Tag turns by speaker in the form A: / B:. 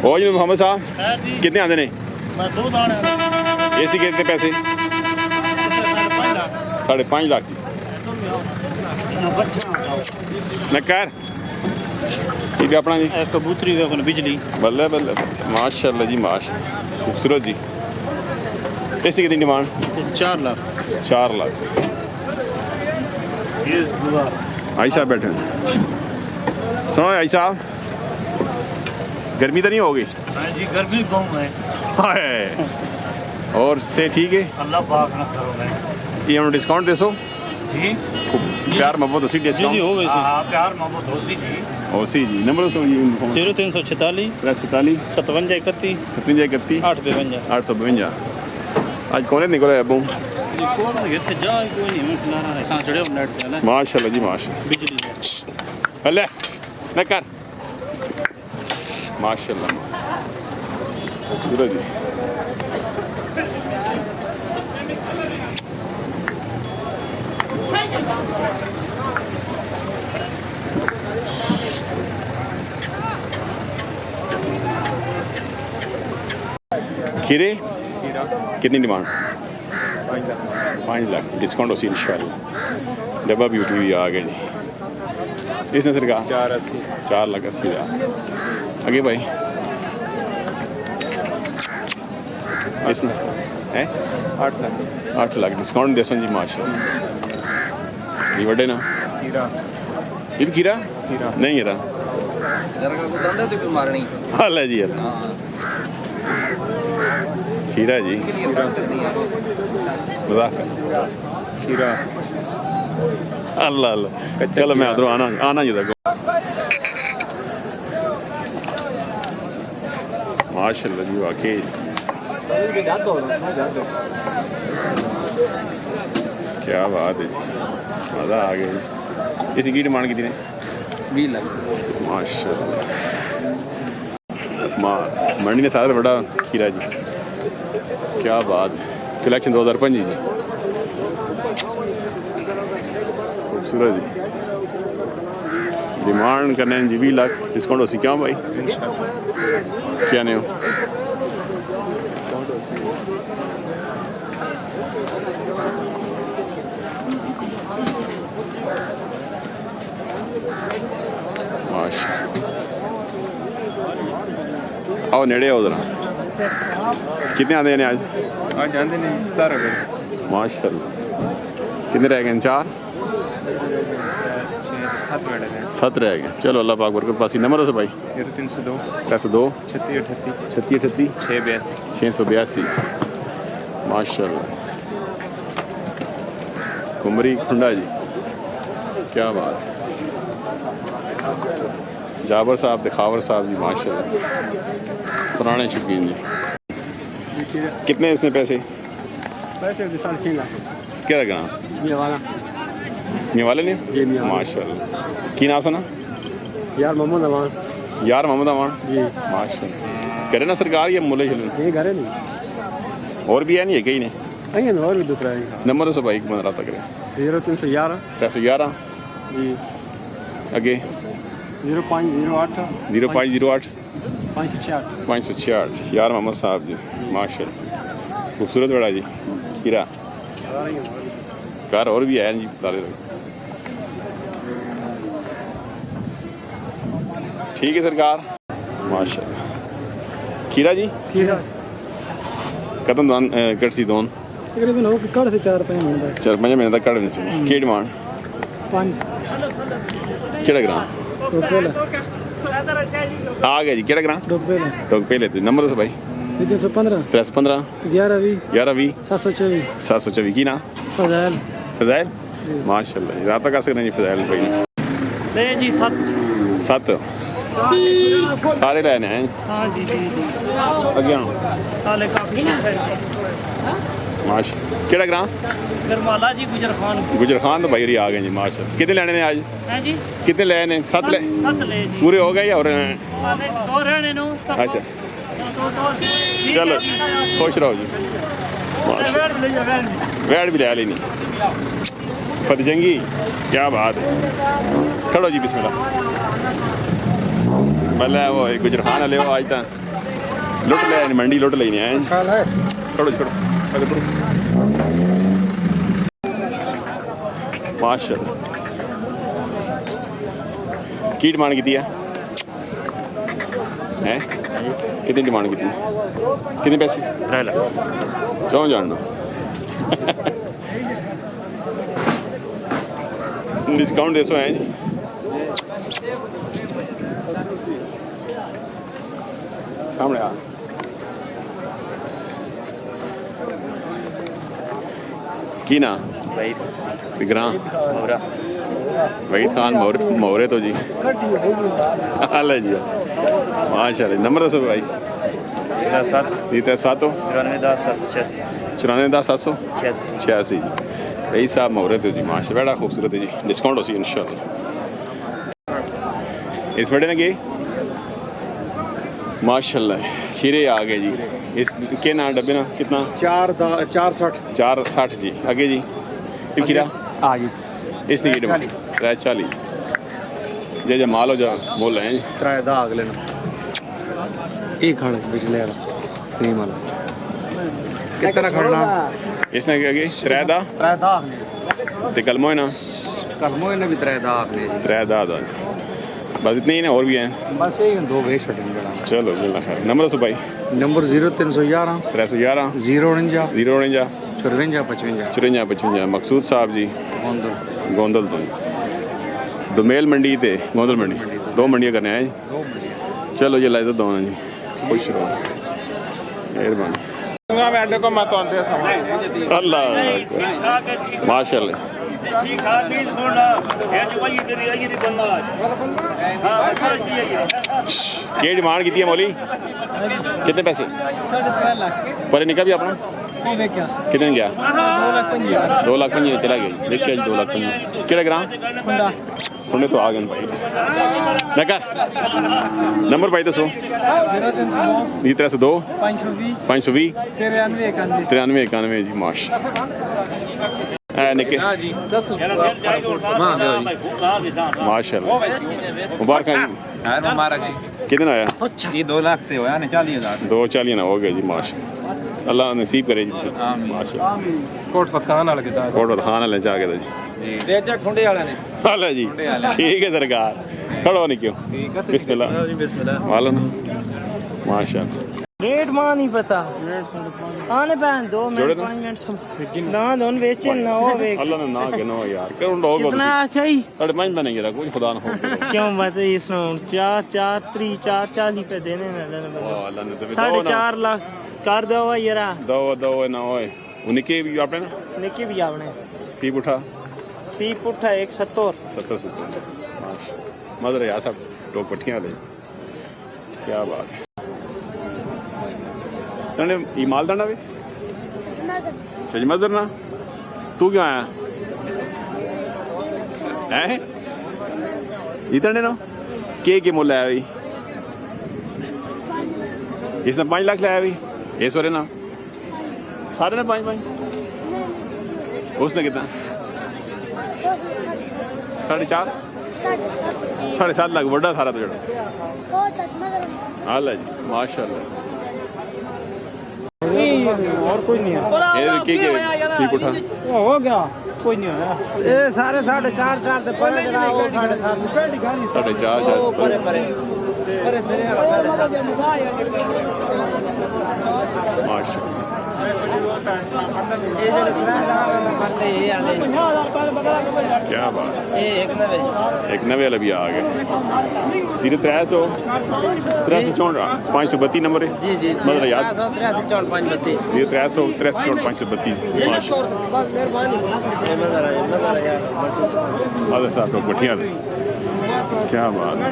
A: और जी मोहम्मद साहब कितने आते ने? एसी कितने पैसे? 5.5 लाख नकार ठीक है अपना जी
B: कबूतरी बिजली
A: बल्ले बल्ले माशाल्लाह जी माशा खूबसूरत जी। एसी कितनी डिमांड?
B: 4 लाख
A: 4 लाख। आई साहब बैठे सुनो आई साहब गर्मी तो नहीं होगी?
B: जी गर्मी बहुत है
A: और से ठीक है
B: अल्लाह पाक ना करो मैं
A: ये हम डिस्काउंट दे सो
B: जी
A: प्यार मोहब्बत उसी डिस्काउंट
B: जी हो वैसे प्यार मोहब्बत होसी जी
A: उसी जी नंबर उसको
B: 0346
A: 53
B: 57 31
A: 57 31
B: 852
A: 852 आज कौन निकले अबू माशाल्लाह जी माशाल्लाह
B: बिजली
A: अल्लाह न कर माशाल्लाह खूबसूरत जी। खीरे कितनी डिमांड? 5 लाख डिस्काउंट उसी इंशाल्लाह। डब्बा ब्यूटी भी आ गए जी इसने सरकार 4 लाख 80 हज़ार। आगे भाई इसने है 8 लाख डिस्काउंट दे जी माशाल्लाह। ये बड़े ना ये भी खीरा नहीं है हाल है जी खीरा जी खीरा अल्लाह अल्लाह चलो मैं उधर आना जी तक माशाल्लाह जी वाकई क्या बात है मज़ा आ गया। इसी की डिमांड कितनी है?
B: 20 लाख
A: माशाल्लाह मंडी ने सारा बड़ा खीरा जी क्या बात है। कलेक्शन 2005 जी खूबसूरत जी डिमांड करने जी 20 लाख डिस्काउंट हो सी क्यों भाई क्या नहीं हो आओ नेड़े आओ जरा कितने आते हैं आज?
B: आज जानते नहीं 17 रुपये
A: माशाल्लाह कितने रह गए? 4 7 रह गए। चलो अल्लाह पाक बरकत पासी। नंबर से भाई
B: 0302
A: 302
B: 36
A: 36
B: 682
A: 682 माशाल्लाह कुमरी खुंडा जी क्या बात है। जाबर साहब दिखावर साहब जी माशाल्लाह पुराने शौकीन जी। कितने इसमें पैसे? क्या लगा ये वाले ने माशाल्लाह की नाम सुना?
B: यार मोहम्मद अमान
A: जी माशाल्लाह करे ना सरकार ये मुले
B: ये करे नहीं
A: और भी है नहीं है कहीं ने
B: और भी दूसरा है
A: नंबर से भाई बंद रहा तक
B: 0311
A: 311
B: जी
A: आगे
B: 0508
A: 0508
B: 566
A: 566 यार मोहम्मद साहब जी माशाल्लाह खूबसूरत बड़ा जी हीरा कार और भी आया जी डाले ठीक है सरकार माशाल्लाह। खीरा जी कदम दान कट सी दोन
B: तकरीबन हो कड़ से 4-5 महीने
A: 4-5 महीने तक कट नहीं सी की डिमांड
B: 5
A: केड़ा ग्राम आ गया जी केड़ा ग्राम टोक पे लेते नंबर से भाई
B: 315
A: 315 11 724 की ना फजाइल माशाल्लाह रात तक कैसे नहीं फजाइल भाई
B: जी
A: 7 सारे लेने हैं
B: हाँ जी
A: अगे
B: साले काफी
A: माशा केड़ा ग्राम
B: गरमाला जी गुजर
A: खान तो भाई आ गए जी माशा कितने लेने ने आज
B: हैं जी
A: कितने लेने 7 ले
B: जी
A: पूरे हो गए या और अच्छा चलो खुश रहो जी वैट भी ले लेनी फतजंगी क्या बात है खड़ो जी बिस्मिल्लाह भले वो गुजर खान ले आज तक लुट ले आए मंडी लुट लेने आए छोड़ो छोड़ो माशाल्लाह की डिमांड की है कितनी डिमांड की कितने पैसे
B: 3 लाख
A: क्यों जान दो डिस्काउंट दे सो है जी सामने आ की ना विग्रां वहीद खान मोहरे तो जी हाल है जी माशाल्लाह नंबर दसो भाई 7 94 जी यही साहब मोहरे तो जी माशा बड़ा खूबसूरत है जी डिस्काउंट हो सी इंशाल्लाह इस बेटे ने गए माशाल्लाह खीरे आ गए जी इस के ना डब्बे ना कितना 460 जी आगे जी फिर खीरा इसने की डिमांड 340 जे माल हो जा मोल है जी
B: 3 अगले एक खाने पिछले नहीं माल कितना खड़ना
A: इसने क्या की 3 ते कलमो है ना
B: ने भी 3 अगले
A: 3 बस इतने ही ना और भी हैं
B: बस यही 2 वेच छड़ेंगे
A: चलो मिलना खैर नंबर दसो भाई
B: नंबर 0311
A: 311
B: 049
A: 049
B: 54
A: 55 मकसूद साहब जी गोंदल तो दुमेल मंडी ते गोंदल मंडी 2 मंडियां करने आए चलो ये लाइजत दो जी खुश रहो मेहरबानी अल्लाह माशाल्लाह क्या डिमांड की है मौली कितने पैसे पर निका भी अपना कितने गया 2 लाख 5 चला गया देखिए 2 लाख 5 किड़ा ग्राम उन्हें तो आ गए भाई नका नंबर भाई दसो 302 520 93 91 जी माशा निके माशाल्लाह मुबारक कितना आया
B: ये 2 लाख से होया ने 40,000
A: 240 ना हो गया जी माशा अल्लाह नसीब करे जी माशा
B: कोट फखान वाले के दाद
A: कोट खान वाले जाके जी
B: बेचा ठुंडे वाले ने
A: हाले जी ठीक है सरकार खड़ो नहीं क्यों बिस्मिल्लाह वाला ना माशाल्लाह
B: रेट मां नहीं पता आने पैन 2 मिनट 5 मिनट ना दोन बेचे ना हो वे
A: अल्लाह ने ना के नो यार कौन लोग
B: कितना सही
A: अरे मैं बनेंगे ना कुछ खुदा ना हो
B: क्यों बात है इसनो 4 पे देने में
A: अल्लाह ने तो
B: 4.5 लाख कर दो यार
A: दो ना होए उनके भी आपने ना
B: निकी भी आपने
A: पी उठा
B: 170
A: मदर यार सब दो पट्टियां ले क्या बात है तने ई माल दाना वे सज मजर ना तू क्यों आया हैं इतने ना के मोल आया भाई इसने 5 लाख लाया भाई ये सोरे ना सारे ने 5 उसने कितना 4.5 लाख बड़ा सारा तो जड़ा हाल है जी माशाल्लाह
B: और कोई नहीं है
A: ये ठीक उठा
B: हो गया कोई नहीं होया ये सारे 4.5 से परे जरा वो 7.5 पेटी गाड़ी
A: 4.5
B: परे
A: माशाल्लाह क्या बात एक नवे वाला भी आ गया 532 नंबर है मतलब याद 532 माशाल्लाह क्या बात है